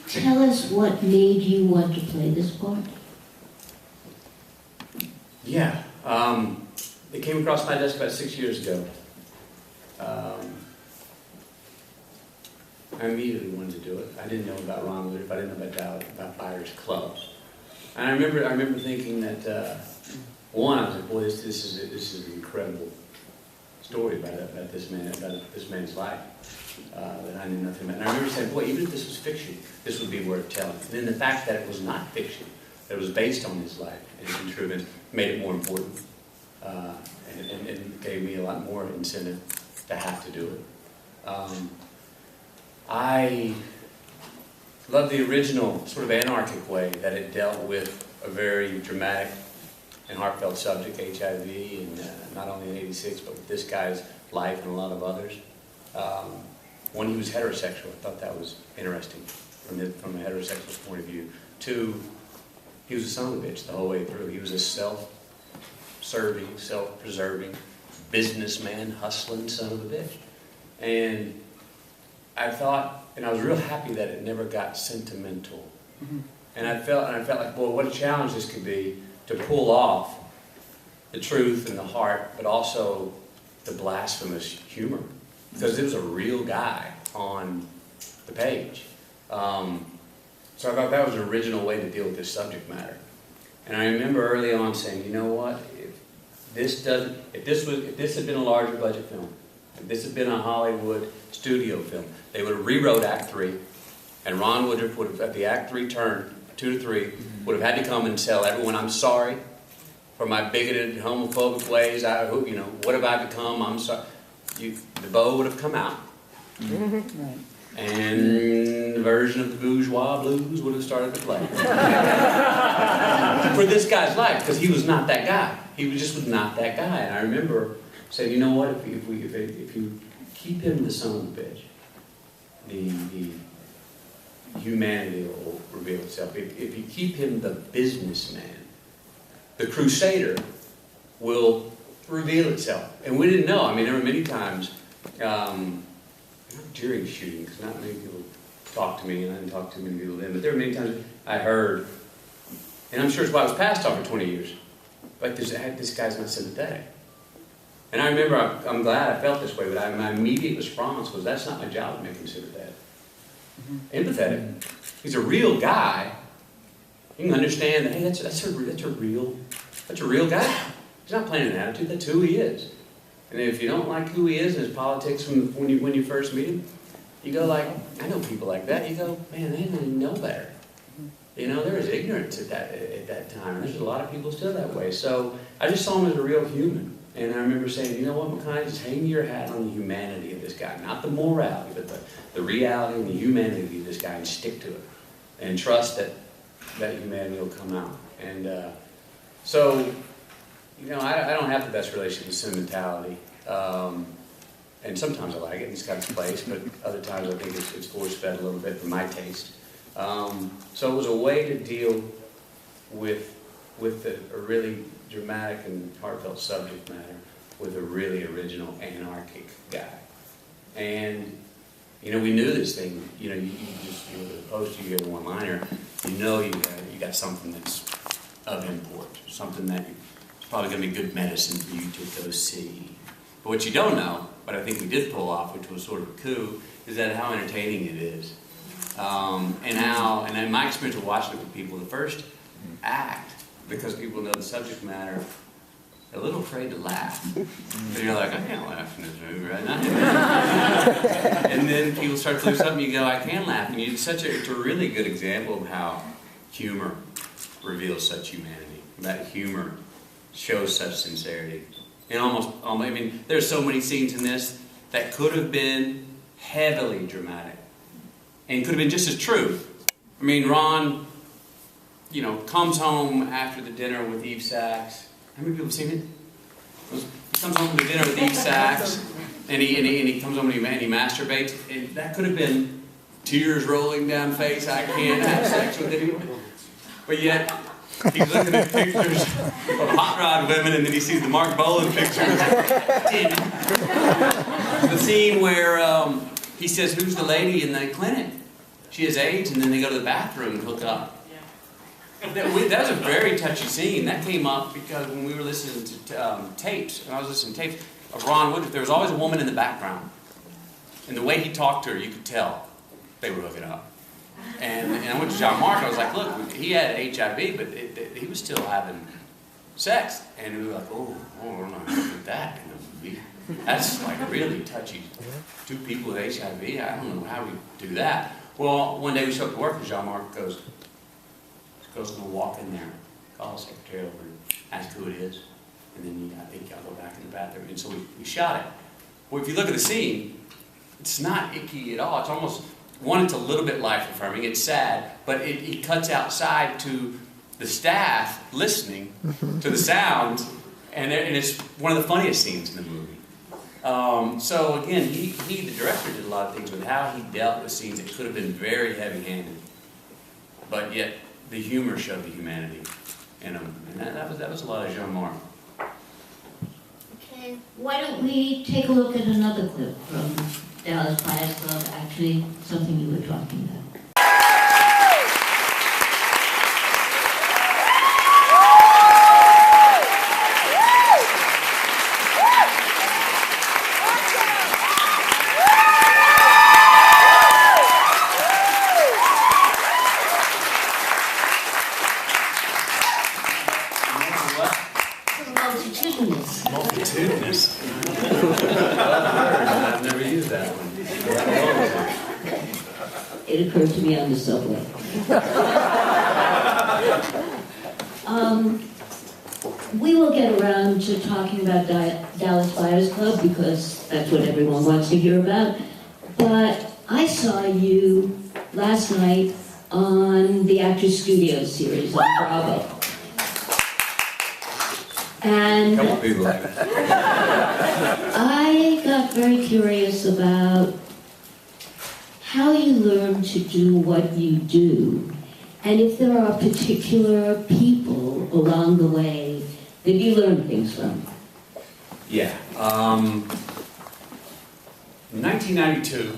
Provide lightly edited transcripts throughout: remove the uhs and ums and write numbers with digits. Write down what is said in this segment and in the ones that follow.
tell us what made you want to play this part? Yeah, it came across my desk about 6 years ago. I immediately wanted to do it. I didn't know about Ron Woodruff. I didn't know about Byers Club. And I remember thinking that one, I was like, boy, this is an incredible story about this man's life that I knew nothing about. And I remember saying, boy, even if this was fiction, this would be worth telling. And then the fact that it was not fiction, that it was based on his life and true events, made it more important, and gave me a lot more incentive to have to do it. I love the original sort of anarchic way that it dealt with a very dramatic and heartfelt subject, HIV, and not only in '86, but with this guy's life and a lot of others. One, he was heterosexual. I thought that was interesting from a heterosexual point of view. Two, he was a son of a bitch the whole way through. He was a self-serving, self-preserving businessman, hustling son of a bitch. And I thought, and I was real happy that it never got sentimental. Mm-hmm. And I felt like, well, what a challenge this could be to pull off the truth and the heart, but also the blasphemous humor, because it was a real guy on the page. So I thought that was an original way to deal with this subject matter. And I remember early on saying, you know what, if this had been a larger budget film, if this had been a Hollywood studio film, they would have rewrote Act 3, and Ron Woodruff would have, at the Act 3 turn, 2 to 3, would have had to come and tell everyone, I'm sorry for my bigoted, homophobic ways. What have I become? I'm sorry. The bow would have come out. Right. And the version of the bourgeois blues would have started to play. For this guy's life, because he was not that guy. He was not that guy. And I remember saying, you know what, if you keep him the son of a bitch, the humanity will reveal itself. If you keep him the businessman, the crusader will reveal itself. And we didn't know. I mean, there were many times, not during shooting, because not many people talked to me, and I didn't talk to many people then, but there were many times I heard, and I'm sure it's why I was passed on for 20 years, like this guy's not sympathetic. And I remember, I'm glad I felt this way, but my immediate response was, that's not my job to make him sympathetic. Empathetic. He's a real guy. You can understand that, hey, that's a real guy. He's not playing an attitude, that's who he is. And if you don't like who he is and his politics when you first meet him, you go like, I know people like that. You go, man, they didn't even know better. You know, there was ignorance at that time. And there's a lot of people still that way. So I just saw him as a real human. And I remember saying, you know what, McConaughey, just hang your hat on the humanity of this guy. Not the morality, but the reality and the humanity of this guy, and stick to it. And trust that humanity will come out. And so, you know, I don't have the best relationship with sentimentality. And sometimes I like it, it's got its place, but other times I think it's force-fed a little bit for my taste. So it was a way to deal with a really dramatic and heartfelt subject matter with a really original anarchic guy. And, you know, we knew this thing, you know, you the poster, you get a one-liner, you know you got something that's of import, something that is probably going to be good medicine for you to go see. But what you don't know, but I think we did pull off, which was sort of a coup, is that how entertaining it is. And in my experience of watching it with people, the first act, because people know the subject matter, they're a little afraid to laugh. So you're like, I can't laugh in this movie right now. And then people start to do something, you go, I can laugh. And it's a really good example of how humor reveals such humanity. That humor shows such sincerity. And there's so many scenes in this that could have been heavily dramatic. And could have been just as true. I mean, Ron, you know, comes home after the dinner with Eve Sachs. How many people have seen it? He comes home from the dinner with Eve Sachs, and he comes home and he masturbates. And that could have been tears rolling down face. I can't have sex with anyone. But yet, he's looking at pictures of hot rod women, and then he sees the Mark Bolan pictures. The scene where he says, "Who's the lady in the clinic?" she has AIDS, and then they go to the bathroom and hook up. That was a very touchy scene. That came up because when we were listening to tapes, and I was listening to tapes of Ron Woodruff, there was always a woman in the background. And the way he talked to her, you could tell they were hooking up. And I went to John Mark, I was like, look, he had HIV, but he was still having sex. And we were like, oh, we're not going to do that in a movie. That's like really touchy. Two people with HIV, I don't know how we do that. Well, one day we showed up to work, and John Mark goes to walk in there, call the secretary over and ask who it is, and then I think I'll go back in the bathroom. And so we shot it. Well, if you look at the scene, it's not icky at all. It's almost, one, it's a little bit life-affirming. It's sad, but it cuts outside to the staff listening to the sounds, and it's one of the funniest scenes in the movie. So again, the director did a lot of things with how he dealt with scenes that could have been very heavy-handed, but yet the humor showed the humanity in them, and that was a lot of Jean Marc. Okay, why don't we take a look at another clip from Dallas Buyers Club, actually something you were talking about. Multitudinous. I've never used that one. It occurred to me on the subway. We will get around to talking about Dallas Buyers Club because that's what everyone wants to hear about. But I saw you last night on the Actors Studio series on Bravo. And I got very curious about how you learn to do what you do, and if there are particular people along the way that you learn things from. Yeah. In 1992,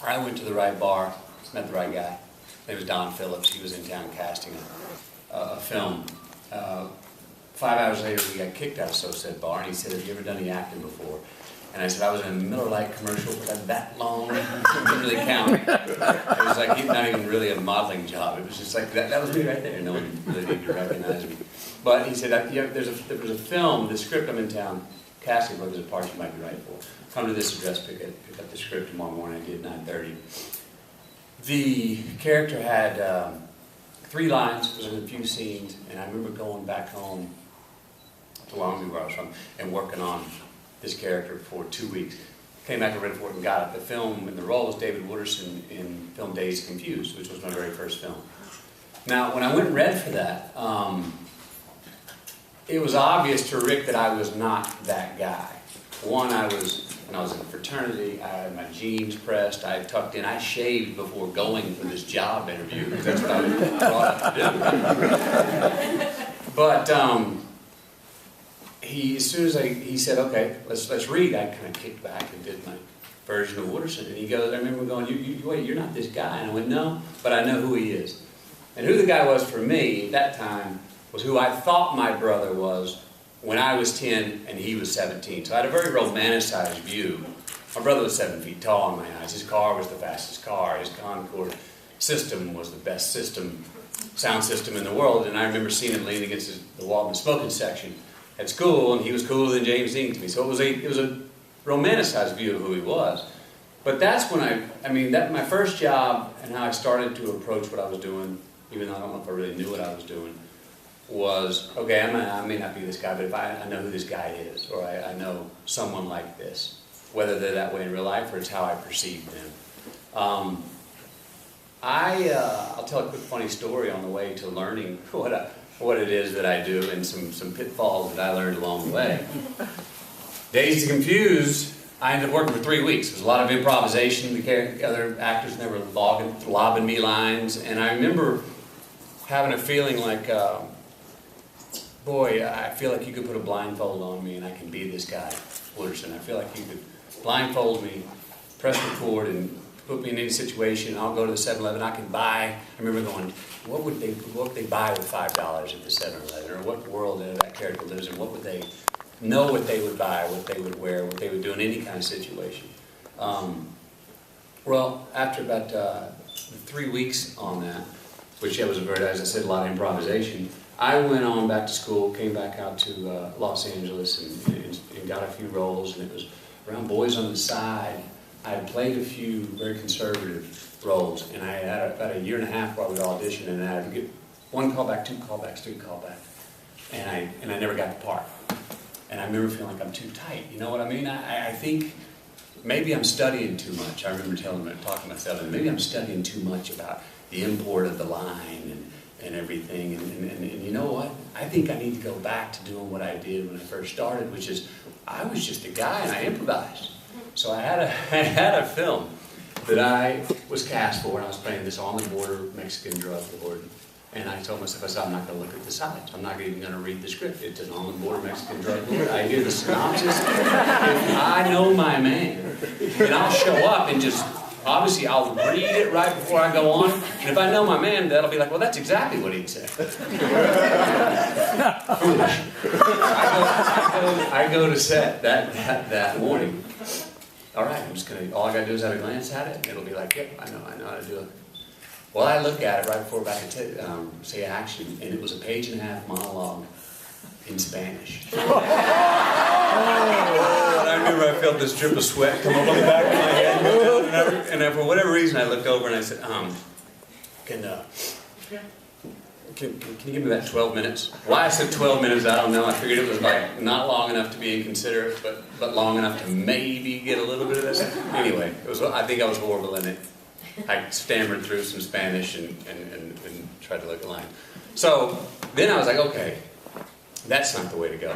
I went to the right bar, met the right guy. His name was Don Phillips. He was in town casting a film. 5 hours later, we got kicked out of So Said Bar, and he said, have you ever done any acting before? And I said, I was in a Miller Lite commercial for that long. It didn't really count. It was like not even really a modeling job. It was just like, that was me right there. No one really needed to recognize me. But he said, there was a film, the script I'm in town casting for, there's a part you might be right for. Come to this address, pick up the script tomorrow morning. I did 9:30. The character had 3 lines, was in a few scenes, and I remember going back home to Longview, where I was from, and working on this character for 2 weeks. Came back to Redford and got it. The film, and the role was David Wooderson in film Dazed and Confused, which was my very first film. Now, when I went and read for that, it was obvious to Rick that I was not that guy. One, when I was in fraternity, I had my jeans pressed, I tucked in, I shaved before going for this job interview, because that's what I was brought up to do. But, as soon as he said, okay, let's read, I kind of kicked back and did my version of Wooderson. And he goes, I remember going, wait, you're not this guy. And I went, no, but I know who he is. And who the guy was for me at that time was who I thought my brother was when I was 10 and he was 17. So I had a very romanticized view. My brother was 7 feet tall in my eyes. His car was the fastest car. His Concorde system was the best sound system in the world. And I remember seeing him lean against the wall in the smoking section at school, and he was cooler than James Dean to me. So it was a romanticized view of who he was. But that's when my first job and how I started to approach what I was doing, even though I don't know if I really knew what I was doing, was, okay, I may not be this guy, but if I know who this guy is, or I know someone like this, whether they're that way in real life or it's how I perceive them. I'll tell a quick funny story on the way to learning what it is that I do and some pitfalls that I learned along the way. Dazed and Confused, I ended up working for 3 weeks. There was a lot of improvisation. The other actors never lobbing me lines. And I remember having a feeling like, boy, I feel like you could put a blindfold on me and I can be this guy, Wooderson. I feel like you could blindfold me, press record, and put me in any situation. I'll go to the 7-Eleven. I can buy. I remember going, what would they buy with $5 at the 7-Eleven, or what world that character lives in? What would they know? What they would buy, what they would wear, what they would do in any kind of situation. Well, after about 3 weeks on that, which was as I said, a lot of improvisation. I went on back to school, came back out to Los Angeles, and got a few roles, and it was around Boys on the Side. I had played a few very conservative roles, and I had about a year and a half while I would audition, and I would get 1 callback, 2 callbacks, 3 callbacks, and I never got the part. And I remember feeling like I'm too tight. You know what I mean? I think maybe I'm studying too much. I remember talking to myself, and maybe I'm studying too much about the import of the line and everything. And you know what? I think I need to go back to doing what I did when I first started, which is I was just a guy and I improvised. So I had a film that I was cast for, and I was playing this on-the-border Mexican drug lord. And I told myself, I said, I'm not going to look at the sides. I'm not even going to read the script. It's an on-the-border Mexican drug lord. I hear the synopsis. If I know my man, then I'll show up and just, obviously, I'll read it right before I go on. And if I know my man, that'll be like, well, that's exactly what he'd say. Foolish. I go to set that morning. All right, all I got to do is have a glance at it, and it'll be like, yep, I know how to do it. Well, I look at it right before I can say action, and it was a 1.5-page monologue in Spanish. And I remember I felt this drip of sweat come up on the back of my head, and for whatever reason I looked over and I said, can you give me that 12 minutes? Why I said 12 minutes, I don't know. I figured it was like not long enough to be inconsiderate, but long enough to maybe get a little bit of this. Anyway, I think I was horrible in it. I stammered through some Spanish and tried to look at line. So then I was like, okay, that's not the way to go.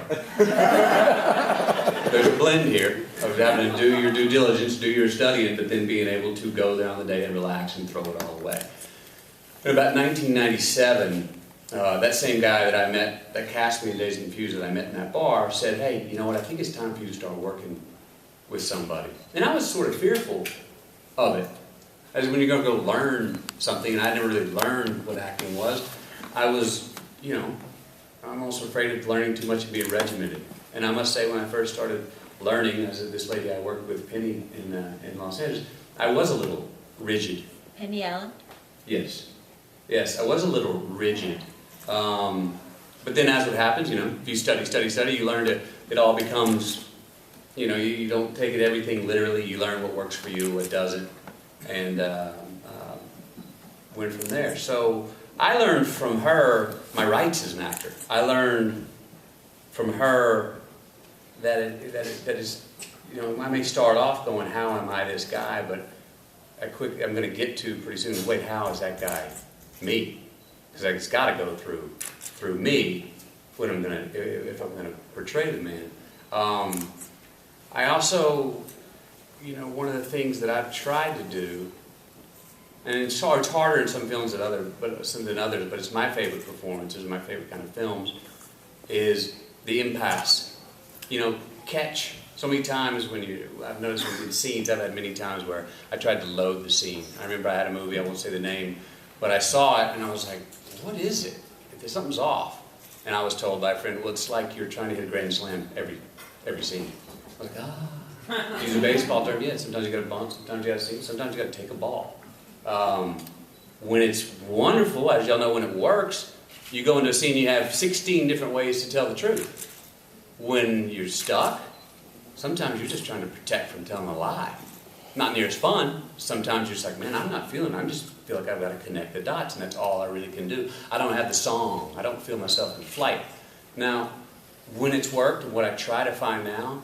There's a blend here of having to do your due diligence, do your studying, but then being able to go there on the day and relax and throw it all away. In about 1997, that same guy that I met, that cast me in Dazed and Confused that I met in that bar, said, hey, you know what, I think it's time for you to start working with somebody. And I was sort of fearful of it. As when you're going to go learn something, and I never really learned what acting was, I was, I'm also afraid of learning too much and being regimented. And I must say, when I first started learning, as this lady I worked with, Penny, in Los Angeles, I was a little rigid. Penny Allen? Yes. Yes, I was a little rigid. But then as what happens, if you study, you learn it all becomes, you don't take everything literally, you learn what works for you, what doesn't. And went from there. So I learned from her my rights as an actor. I learned from her that is, I may start off going, how am I this guy? But I'm going to get to pretty soon, wait, how is that guy me? Because it's got to go through me if I'm going to portray the man. I also, one of the things that I've tried to do, and it's harder in some films than others, but it's my favorite performances, my favorite kind of films, is the impasse. Catch. So many times I've noticed when in scenes, I've had many times where I tried to load the scene. I remember I had a movie, I won't say the name, but I saw it and I was like, what is it? Something's off. And I was told by a friend, well, it's like you're trying to hit a grand slam every scene. I was like, use a baseball term, yeah, sometimes you got to bunt, sometimes you got to steam, sometimes you got to take a ball. When it's wonderful, as y'all know, when it works, you go into a scene, you have 16 different ways to tell the truth. When you're stuck, sometimes you're just trying to protect from telling a lie. Not near as fun. Sometimes you're just like, man, I'm not feeling it. I just feel like I've got to connect the dots, and that's all I really can do. I don't have the song. I don't feel myself in flight. Now, when it's worked, and what I try to find now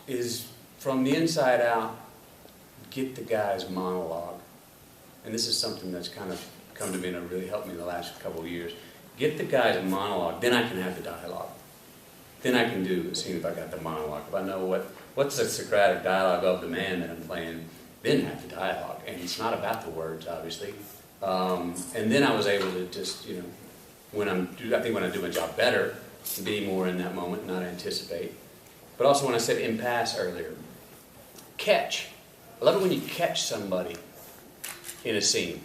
is from the inside out, get the guy's monologue. And this is something that's kind of come to me and really helped me in the last couple of years. Get the guy's monologue, then I can have the dialogue. Then I can do a scene if I got the monologue. If I know what's the Socratic dialogue of the man that I'm playing, then have the dialogue. And it's not about the words, obviously. And then I was able to just, when I do my job better, be more in that moment, not anticipate. But also when I said impasse earlier, catch. I love it when you catch somebody in a scene.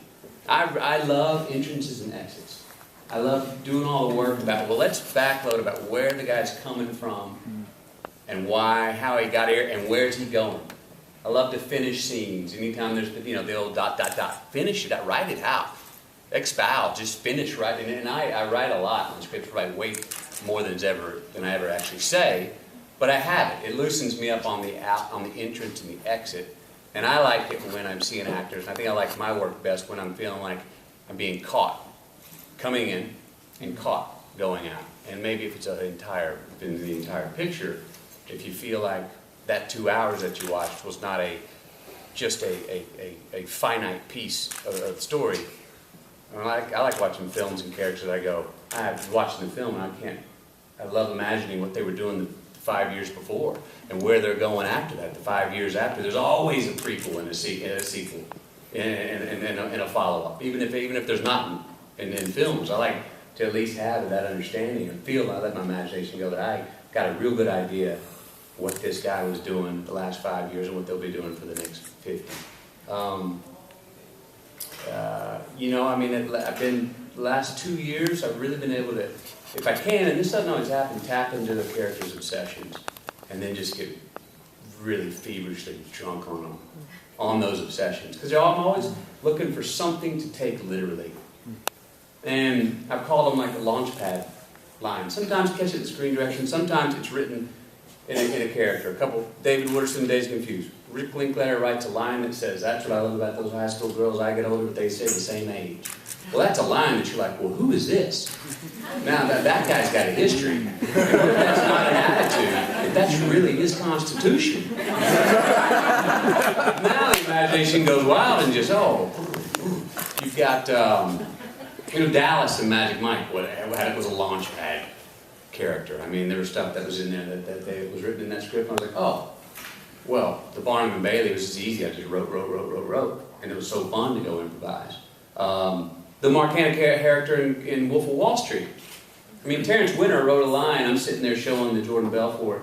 I love entrances and exits. I love doing all the work about, well, let's backload about where the guy's coming from and why, how he got here, and where's he going. I love to finish scenes. Anytime there's, the old ... Finish it out, write it out. Expound, just finish writing it. And I write a lot in scripts, write way more than I ever actually say. But I have it. It loosens me up on the entrance and the exit. And I like it when I'm seeing actors. I think I like my work best when I'm feeling like I'm being caught, coming in and caught going out. And maybe if it's the entire picture, if you feel like that 2 hours that you watched was not just a finite piece of story. I like watching films and characters. I was watching the film and I love imagining what they were doing the 5 years before and where they're going after that, the 5 years after. There's always a prequel and a sequel and a follow-up, even if there's not in films. I like to at least have that understanding and feel. I let my imagination go that I got a real good idea what this guy was doing the last 5 years and what they'll be doing for the next 50. I've been, the last 2 years, I've really been able to, if I can, and this doesn't always happen, tap into the character's obsessions and then just get really feverishly drunk on those obsessions. Because I'm always looking for something to take literally. And I've called them like the launch pad line. Sometimes catch it in screen direction, sometimes it's written in a character. David Wooderson, Days Confused. Rick Linklater writes a line that says, "That's what I love about those high school girls. I get older, but they stay the same age." Well, that's a line that you're like, well, who is this? Now, that guy's got a history. And if that's not an attitude, if that's really his constitution. Now the imagination goes wild and just, you've got, Dallas and Magic Mike, it was a launch pad character. I mean, there was stuff that was in there that was written in that script. And I was like, well, the Barnum and Bailey was just easy. I just wrote. And it was so fun to go improvise. The Mark Hanna character in Wolf of Wall Street. I mean, Terrence Winter wrote a line. I'm sitting there showing the Jordan Belfort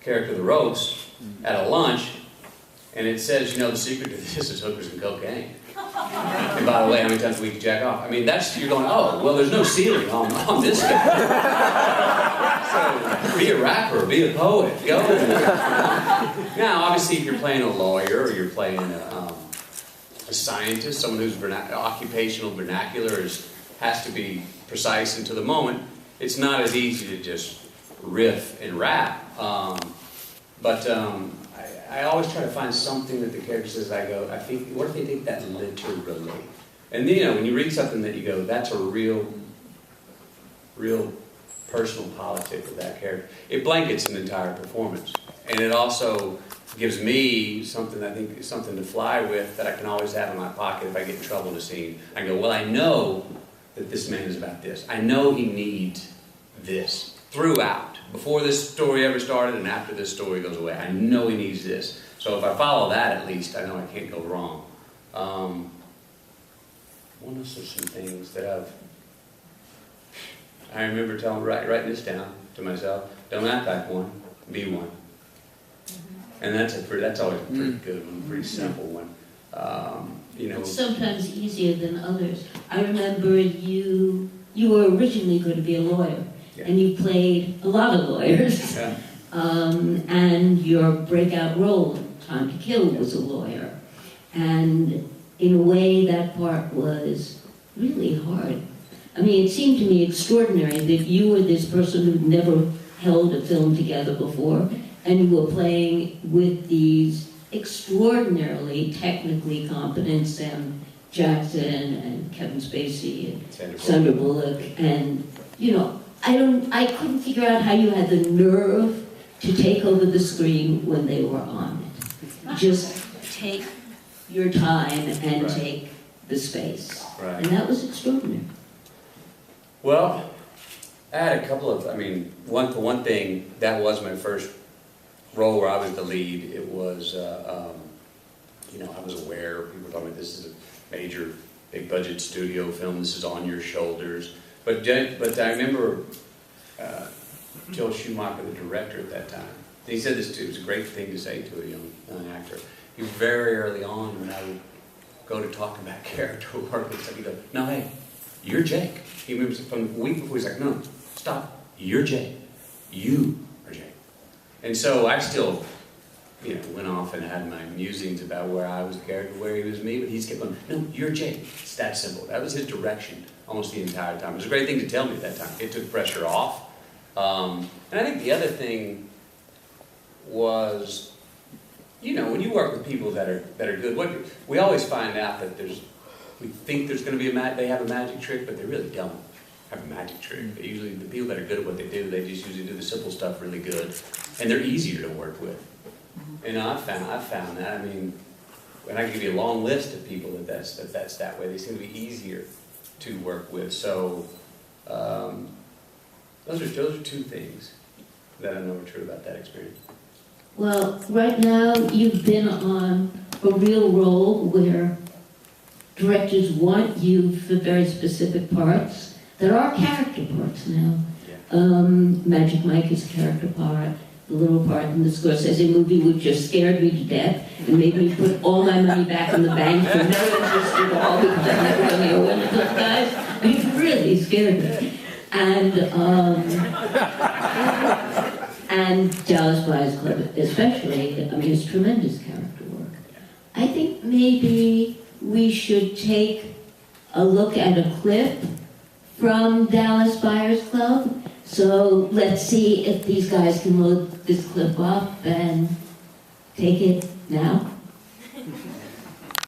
character the ropes at a lunch, and it says, the secret to this is hookers and cocaine. And by the way, how many times we can jack off? I mean, you're going, well, there's no ceiling on this guy. So, be a rapper, be a poet, go. Now, obviously, if you're playing a lawyer or you're playing a scientist, someone whose occupational vernacular has to be precise and to the moment, it's not as easy to just riff and rap. But I always try to find something that the character says. I think, what if they take that literally? And then, when you read something that you go, that's a real personal politic of that character. It blankets an entire performance. And it also gives me something to fly with that I can always have in my pocket if I get in trouble in a scene. I go, well, I know that this man is about this. I know he needs this throughout. Before this story ever started and after this story goes away. I know he needs this. So if I follow that, at least, I know I can't go wrong. What else are some things that I remember writing this down to myself. Don't act like one, be one. And that's always a pretty good one, pretty simple one. It's sometimes easier than others. I remember you were originally going to be a lawyer, and you played a lot of lawyers. Yeah. And your breakout role in Time to Kill was a lawyer. And in a way, that part was really hard. I mean, it seemed to me extraordinary that you were this person who'd never held a film together before, and you were playing with these extraordinarily technically competent Sam Jackson and Kevin Spacey and Sandra Bullock. And, I couldn't figure out how you had the nerve to take over the screen when they were on it. Just take your time and take the space. Right. And that was extraordinary. Well, I had a couple of, one thing, that was my first role where I was the lead. It was, I was aware, people were talking about this is a major, big budget studio film, this is on your shoulders. But I remember Joel Schumacher, the director at that time, he said this too, it was a great thing to say to a young actor. he was very early on when I would go to talk about character work and stuff. He'd go, no, hey, you're Jake. He moves from the week before. He's like, no, stop. You're Jake. You are Jake. And so I still, went off and had my musings about where I was the character, where he was me, but he's kept going, no, you're Jake. It's that simple. That was his direction almost the entire time. It was a great thing to tell me at that time. It took pressure off. And I think the other thing was, when you work with people that are good, we always find out that we think there's going to be they have a magic trick, but they really don't have a magic trick. They usually, the people that are good at what they do, they just usually do the simple stuff really good, and they're easier to work with. And I've found that. I mean, and I can give you a long list of people that's that way. They seem to be easier to work with. So those are two things that I know are true about that experience. Well, right now you've been on a real role where directors want you for very specific parts that are character parts now. Yeah. Magic Mike is a character part. The little part in the Scorsese movie which just scared me to death and made me put all my money back in the bank for no interest at all because I'm never going to win with those guys. It really scared me. And Dallas Buyers Club especially, it's tremendous character work. I think maybe we should take a look at a clip from Dallas Buyers Club. So let's see if these guys can load this clip up and take it now.